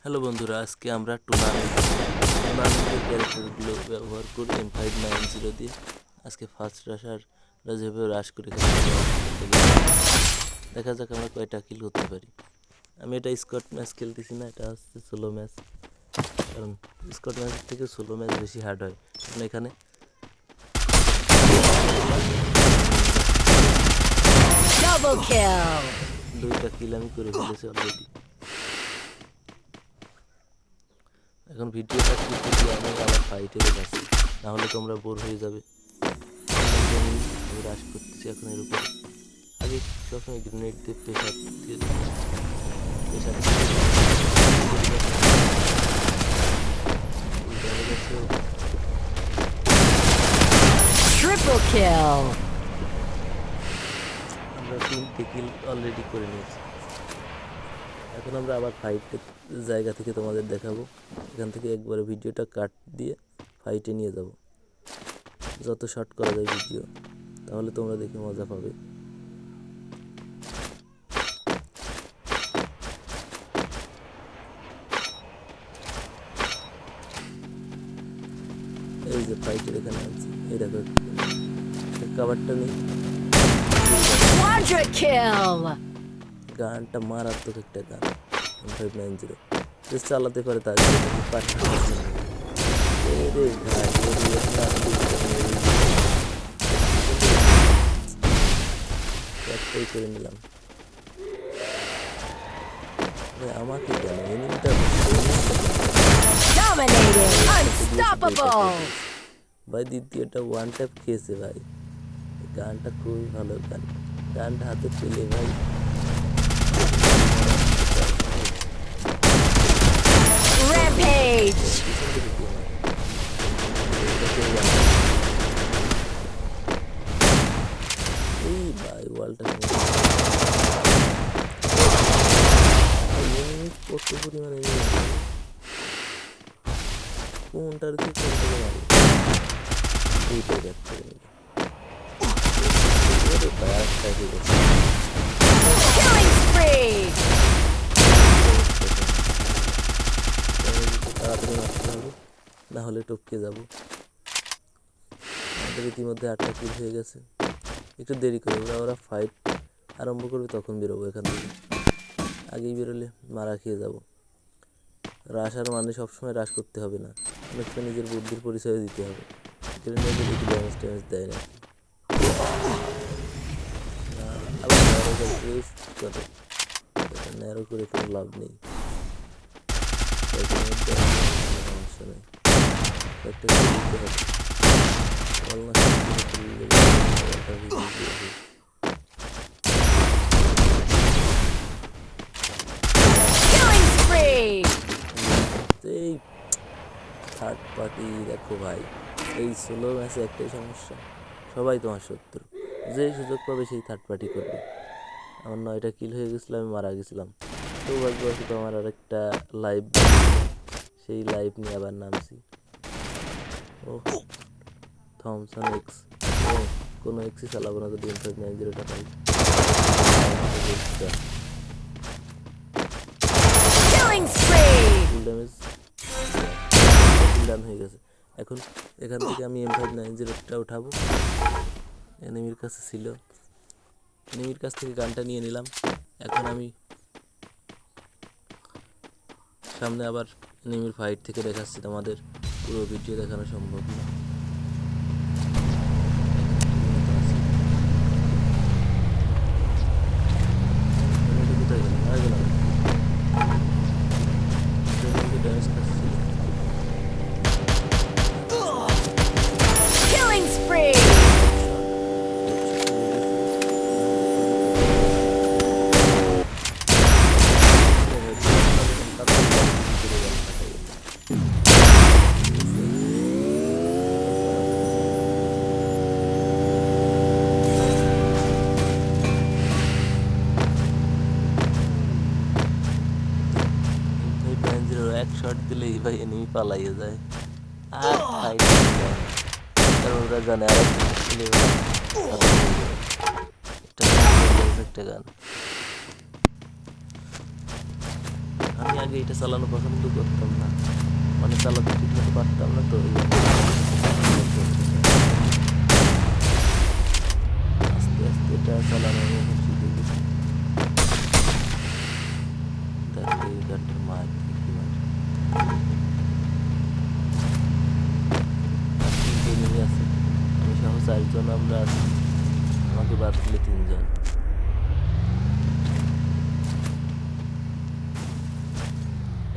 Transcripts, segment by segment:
Hello বন্ধুরা, আজকে আমরা টুর্নামেন্টের ক্যারেক্টারগুলো ব্যবহার করি M590 দিয়ে। আজকে ফার্স্ট রাশাররা যেভাবে রাশ করে দেখা যাক আমরা কয়টা কিল করতে পারি। আমি এটা স্কট ম্যাচ খেলতেছি না, এটা হচ্ছে সোলো ম্যাচ, কারণ স্কট ম্যাচের থেকে সোলো ম্যাচ বেশি হার্ড হয়। কারণ এখানে দুইটা কিল আমি করে ফেলেছি অলরেডি। এখন ভিডিওটা ক্লিক করে আমি আবার ফাইটে দেখাচ্ছি, নাহলে তোমরা বোর হয়ে যাবে। আমি রাশ করতেছি এখন এর উপরে। আগে সবসময় গ্রেনেড দিয়ে প্রেশার দিয়ে Triple kill. আমরা 3টে কিল অলরেডি করে নিয়েছি। এখন আমরা আবার ফাইটের জায়গা থেকে তোমাদের দেখাবো। এখান থেকে একবারে ভিডিওটা কাট দিয়ে ফাইটে নিয়ে যাব, যত শর্ট করা যায় ভিডিও, তাহলে তোমরা দেখে মজা পাবে। এই যে ফাইটের এখানে আছে, এই দেখো কাভারটা নেই। Quadra kill. গানটা মারাত্মক একটা গান M590 যে চালাতে পারে তার একটাই করে নিলাম। আমাকে কেন এনিমিটা Dominating. Unstoppable. ভাই দ্বিতীয়টা ওয়ান ট্যাপ খেয়েছে ভাই। গানটা খুবই ভালো গান, গানটা হাতে পেলে ভাই Rampage. এই ভাই ওয়ালটা কত পরিমাণে কোনটার কি কোনটা মারি এইটাই দেখতে Killing spree. তাড়াতাড়ি মারতে হবে, না হলে টপকে যাব। আমাদের ইতিমধ্যে 8টা কিল হয়ে গেছে। একটু দেরি করে ওরা ফাইট আরম্ভ করবে, তখন বেরোবো এখান থেকে। আগেই বেরোলে মারা খেয়ে যাব। রাশার মানে সবসময় রাশ করতে হবে না, অনেকটা নিজের বুদ্ধির পরিচয় দিতে হবে। ড্যামেজ ট্যামেজ দেয় না, আবার ন্যারো করে কোনো লাভ নেই। সমস্যা নেই, একটা Killing spree. এই থার্ড পার্টি দেখো ভাই, এই সোলো ম্যাচে একটাই সমস্যা, সবাই তোমার শত্রু, যেই সুযোগ পাবে সেই থার্ড পার্টি করবে। আমার 9টা কিল হয়ে গেছিলো, আমি মারা গেছিলাম। সৌভাগ্যবশত আমার আরেকটা লাইভ, সেই লাইভ নিয়ে আবার নামছি। ও থমসন এক্স, কোনো এক্সই চালাবো না যদি M590 পাই। Killing spree. ফুল ড্যামেজ ডান হয়ে গেছে। এখন এখান থেকে আমি M590টা উঠাবো। এনিমির কাছে ছিল, এনিমির কাছ থেকে গানটা নিয়ে নিলাম। এখন আমি সামনে আবার এনিমির ফাইট থেকে দেখাচ্ছি তোমাদের, পুরো ভিডিও দেখানো সম্ভব না। Killing spree. এক শট দিলেই ভাই এনিমি পালাইয়ে যায়, আর ফাইট কারণ ওরা জানে আর একটা গান। আমি আগে এটা চালানো পছন্দ করতাম না, মানে চালাতে ঠিক মতো পারতাম না, তো এই জন্য আস্তে আস্তে এটা চালানো আমি এখন শিখে গেছি। দেখো এই গানটার মার কি মার, আর তিনটে enemy আছে, আমি সহ 4 জন আমরা আছি, আমাকে বাদ দিলে 3 জন।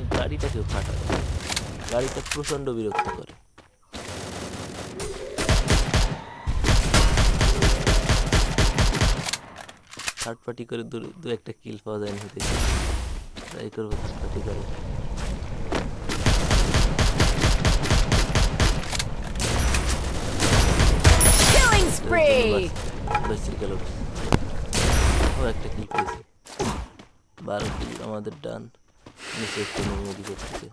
এই গাড়িটাকেও ফাটাবে, গাড়িটা প্রচন্ড বিরক্ত করে। থার্ড পার্টি করে দু একটা কিল পাওয়া যায় না, দেখি ট্রাই করবো থার্ড পার্টি করে। Killing spree. বেঁচে গেল, ও একটা কিল পেয়েছি, 12 কিল আমাদের ডান। নিচে একটা মেমোরি করতেছে,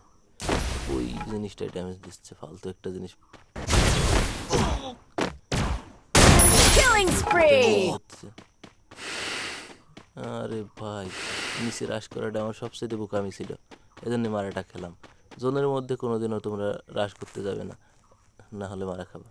ওই জিনিসটাই ড্যামেজ দিচ্ছে, ফালতু একটা জিনিস Killing ড্যামেজ spree. হচ্ছে। আরে ভাই, নিচে রাশ করাটা আমার সবচেয়ে বোকামি ছিল, এজন্য মারাটা খেলাম। জোনের মধ্যে কোনোদিনও তোমরা রাশ করতে যাবে না, না হলে মারা খাবা।